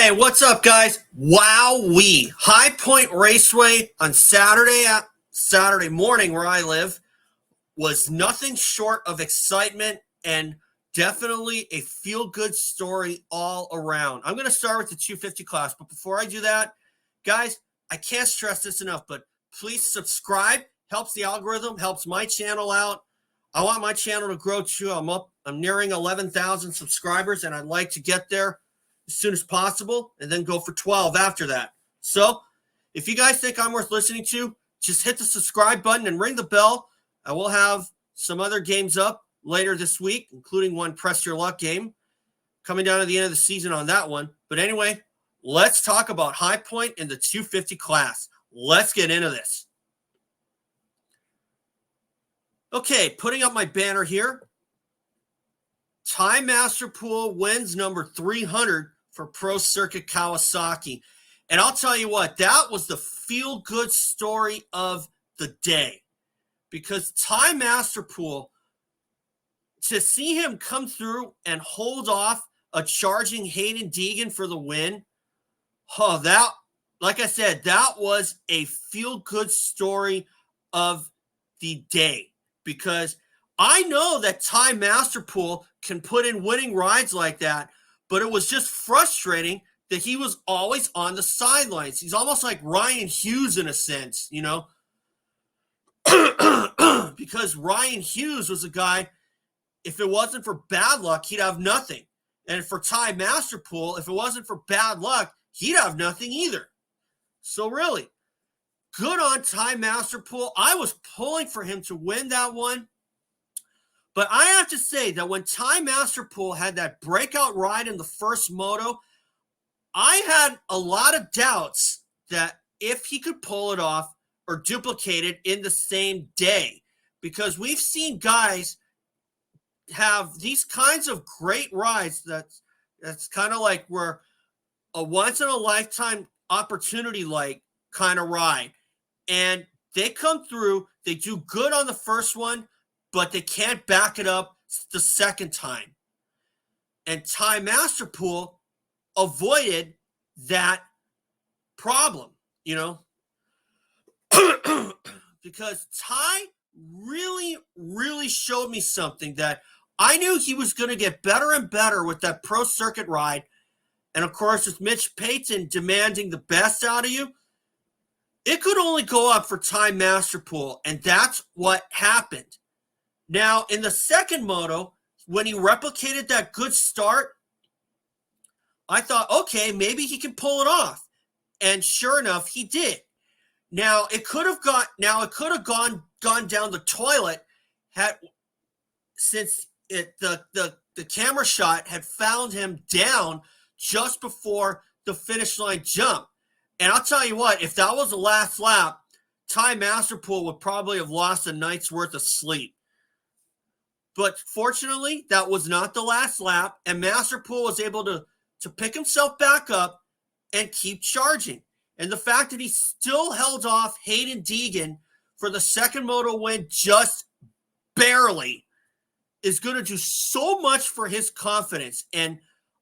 Hey, what's up, guys? Wowee. High Point Raceway on Saturday morning where I live was nothing short of excitement and definitely a feel-good story all around. I'm going to start with the 250 class, but before I do that, guys, I can't stress this enough, but please subscribe. Helps the algorithm, helps my channel out. I want my channel to grow too. I'm nearing 11,000 subscribers, and I'd like to get there as soon as possible and then go for 12 after that. So if you guys think I'm worth listening to, just hit the subscribe button and ring the bell. I will have some other games up later this week, including one Press Your Luck game coming down to the end of the season on that one. But anyway, let's talk about High Point in the 250 class. Let's get into this. Okay, putting up my banner here. Ty Masterpool wins number 300 for Pro Circuit Kawasaki. And I'll tell you what, that was the feel-good story of the day. Because Ty Masterpool, to see him come through and hold off a charging Haiden Deegan for the win, like I said, that was a feel-good story of the day. Because I know that Ty Masterpool can put in winning rides like that, but it was just frustrating that he was always on the sidelines. He's almost like Ryan Hughes in a sense, you know, because Ryan Hughes was a guy, if it wasn't for bad luck, he'd have nothing. And for Ty Masterpool, if it wasn't for bad luck, he'd have nothing either. So really, good on Ty Masterpool. I was pulling for him to win that one. But I have to say that when Ty Masterpool had that breakout ride in the first moto, I had a lot of doubts that if he could pull it off or duplicate it in the same day. Because we've seen guys have these kinds of great rides that's kind of like we're a once-in-a-lifetime opportunity like kind of ride. And they come through, they do good on the first one, but they can't back it up the second time. And Ty Masterpool avoided that problem, you know, because Ty really, really showed me something that I knew he was going to get better and better with that pro circuit ride. And of course, with Mitch Payton demanding the best out of you, it could only go up for Ty Masterpool, and that's what happened. Now, in the second moto, when he replicated that good start, I thought, okay, maybe he can pull it off. And sure enough, he did. Now, it could have gone down the toilet since the camera shot had found him down just before the finish line jump. And I'll tell you what, if that was the last lap, Ty Masterpool would probably have lost a night's worth of sleep. But fortunately, that was not the last lap, and Masterpool was able to pick himself back up and keep charging. And the fact that he still held off Haiden Deegan for the second moto win just barely is going to do so much for his confidence. And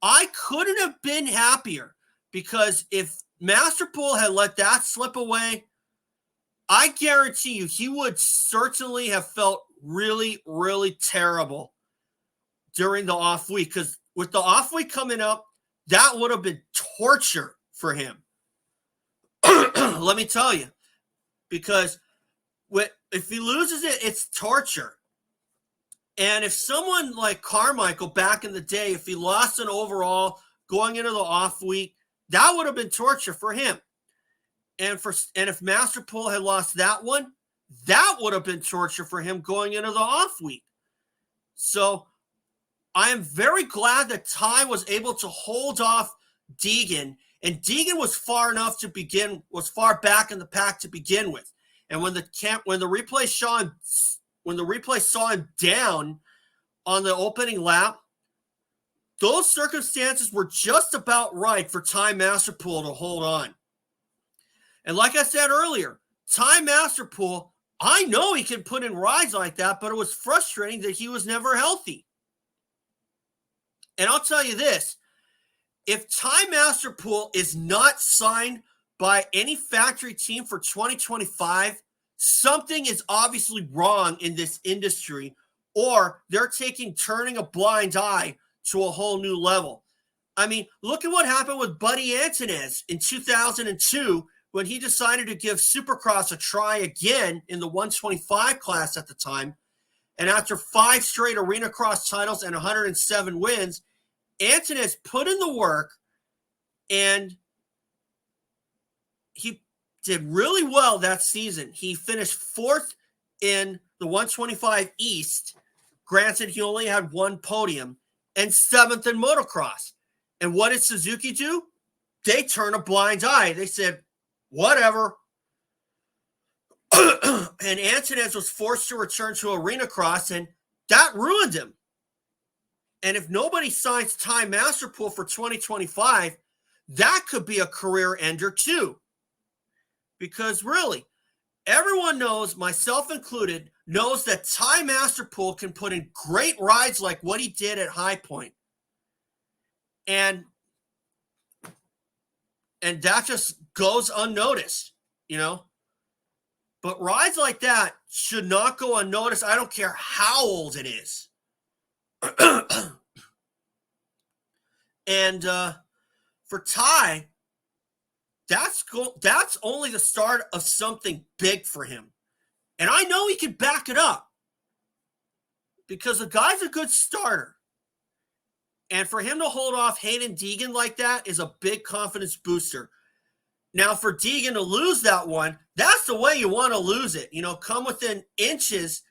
I couldn't have been happier, because if Masterpool had let that slip away, I guarantee you he would certainly have felt really, really terrible during the off week, because with the off week coming up, that would have been torture for him. Let me tell you, because if he loses it, it's torture. And if someone like Carmichael back in the day, if he lost an overall going into the off week, that would have been torture for him. And if Masterpool had lost that one, that would have been torture for him going into the off week. So I am very glad that Ty was able to hold off Deegan, and Deegan was far back in the pack to begin with. And when the replay saw him down on the opening lap, those circumstances were just about right for Ty Masterpool to hold on. And like I said earlier, Ty Masterpool, I know he can put in rides like that, but it was frustrating that he was never healthy. And I'll tell you this, if Ty Masterpool is not signed by any factory team for 2025, something is obviously wrong in this industry, or they're turning a blind eye to a whole new level. I mean, look at what happened with Buddy Antunez in 2002 when he decided to give Supercross a try again in the 125 class at the time. And after 5 straight arena cross titles and 107 wins, Antunez put in the work, and he did really well that season. He finished 4th in the 125 East. Granted, he only had 1 podium, and 7th in motocross. And what did Suzuki do? They turned a blind eye. They said, whatever. And Antunez was forced to return to arena cross, and that ruined him. And if nobody signs Ty Masterpool for 2025, that could be a career ender too. Because really, everyone knows, myself included, knows that Ty Masterpool can put in great rides like what he did at High Point. And that just goes unnoticed, you know. But rides like that should not go unnoticed. I don't care how old it is. And for Ty, that's only the start of something big for him. And I know he can back it up because the guy's a good starter. And for him to hold off Haiden Deegan like that is a big confidence booster. Now, for Deegan to lose that one, that's the way you want to lose it. You know, come within inches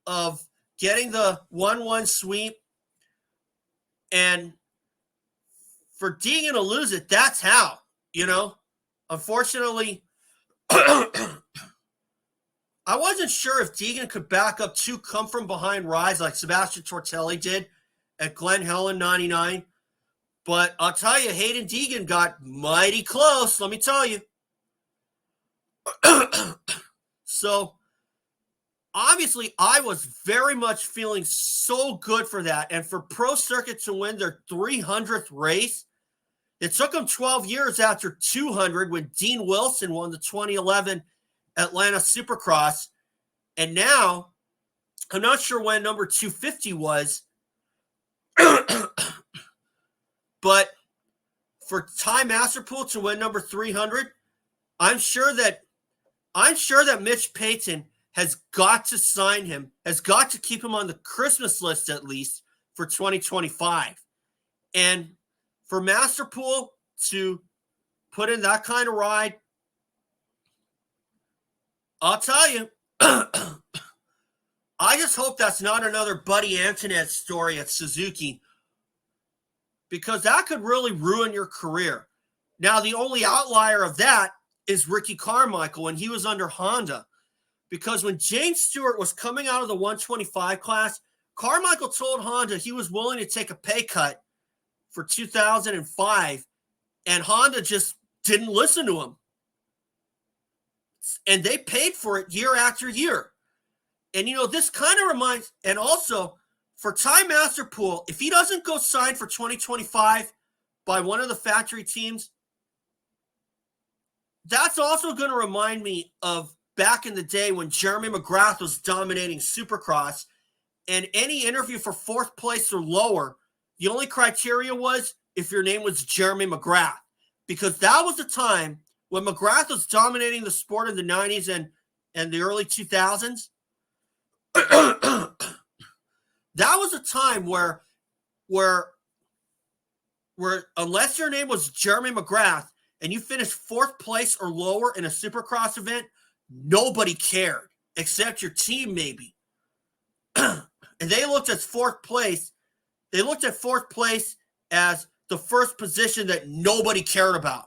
of getting the 1-1 sweep. And for Deegan to lose it, that's how, you know. Unfortunately, I wasn't sure if Deegan could back up 2 come-from-behind rides like Sebastian Tortelli did at Glen Helen 99. But I'll tell you, Haiden Deegan got mighty close, let me tell you. So, obviously, I was very much feeling so good for that. And for Pro Circuit to win their 300th race, it took them 12 years after 200 when Dean Wilson won the 2011 Atlanta Supercross. And now, I'm not sure when number 250 was, but for Ty Masterpool to win number 300, I'm sure that Mitch Payton has got to sign him, has got to keep him on the Christmas list at least for 2025. And for Masterpool to put in that kind of ride, I'll tell you, I just hope that's not another Buddy Antunez story at Suzuki, because that could really ruin your career. Now, the only outlier of that is Ricky Carmichael when he was under Honda, because when James Stewart was coming out of the 125 class, Carmichael told Honda he was willing to take a pay cut for 2005, and Honda just didn't listen to him. And they paid for it year after year. And, you know, this kind of reminds, and also for Ty Masterpool, if he doesn't go sign for 2025 by one of the factory teams, that's also going to remind me of back in the day when Jeremy McGrath was dominating Supercross, and any interview for 4th place or lower, the only criteria was if your name was Jeremy McGrath, because that was the time when McGrath was dominating the sport in the 90s and the early 2000s. That was a time where unless your name was Jeremy McGrath and you finished 4th place or lower in a Supercross event, nobody cared except your team maybe. And they looked at 4th place. They looked at 4th place as the first position that nobody cared about.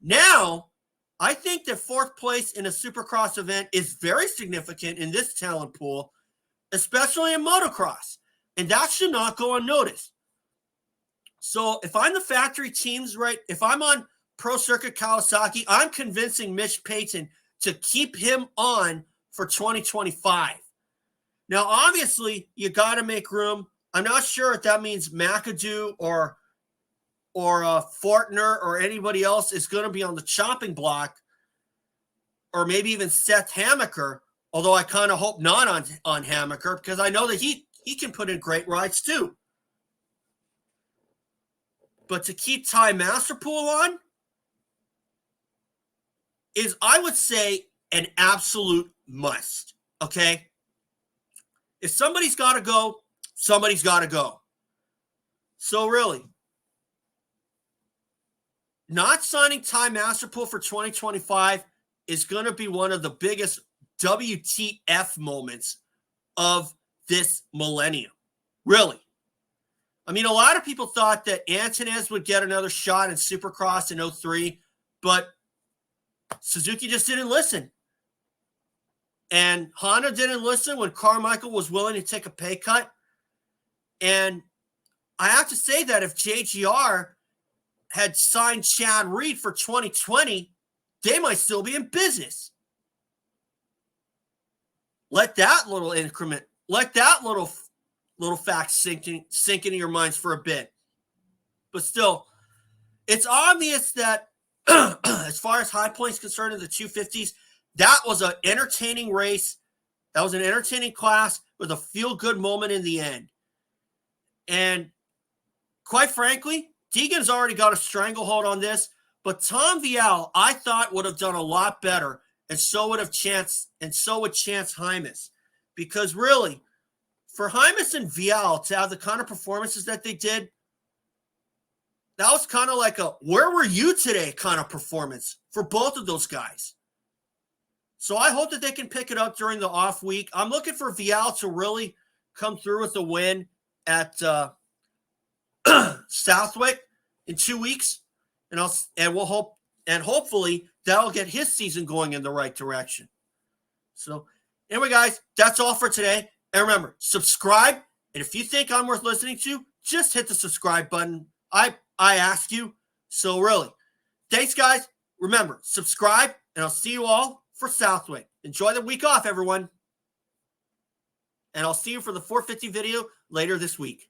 Now, I think that 4th place in a Supercross event is very significant in this talent pool, especially in motocross. And that should not go unnoticed. So if I'm the factory teams, right, if I'm on Pro Circuit Kawasaki, I'm convincing Mitch Payton to keep him on for 2025. Now, obviously, you got to make room. I'm not sure if that means McAdoo or or Fortner or anybody else is going to be on the chopping block, or maybe even Seth Hammaker, although I kind of hope not on Hammaker, because I know that he can put in great rides too. But to keep Ty Masterpool on is, I would say, an absolute must, okay? If somebody's got to go, somebody's got to go. So really, not signing Ty Masterpool for 2025 is going to be one of the biggest WTF moments of this millennium. Really. I mean, a lot of people thought that Antonez would get another shot in Supercross in 03, but Suzuki just didn't listen. And Honda didn't listen when Carmichael was willing to take a pay cut. And I have to say that if JGR had signed Chad Reed for 2020, they might still be in business. Let that little increment, let that little fact sink into your minds for a bit. But still, it's obvious that as far as High Point's concerned in the 250s, that was an entertaining race. That was an entertaining class with a feel-good moment in the end. And quite frankly, Deegan's already got a stranglehold on this, but Tom Vial, I thought, would have done a lot better, and so would Chance Hymas. Because really, for Hymas and Vial to have the kind of performances that they did, that was kind of like a "where were you today" kind of performance for both of those guys. So I hope that they can pick it up during the off week. I'm looking for Vial to really come through with a win at Southwick in 2 weeks, and we'll hope, and hopefully that'll get his season going in the right direction. So anyway, guys, that's all for today. And remember, subscribe. And if you think I'm worth listening to, just hit the subscribe button. I ask you. So really, thanks, guys. Remember, subscribe, and I'll see you all for Southwick. Enjoy the week off, everyone. And I'll see you for the 450 video later this week.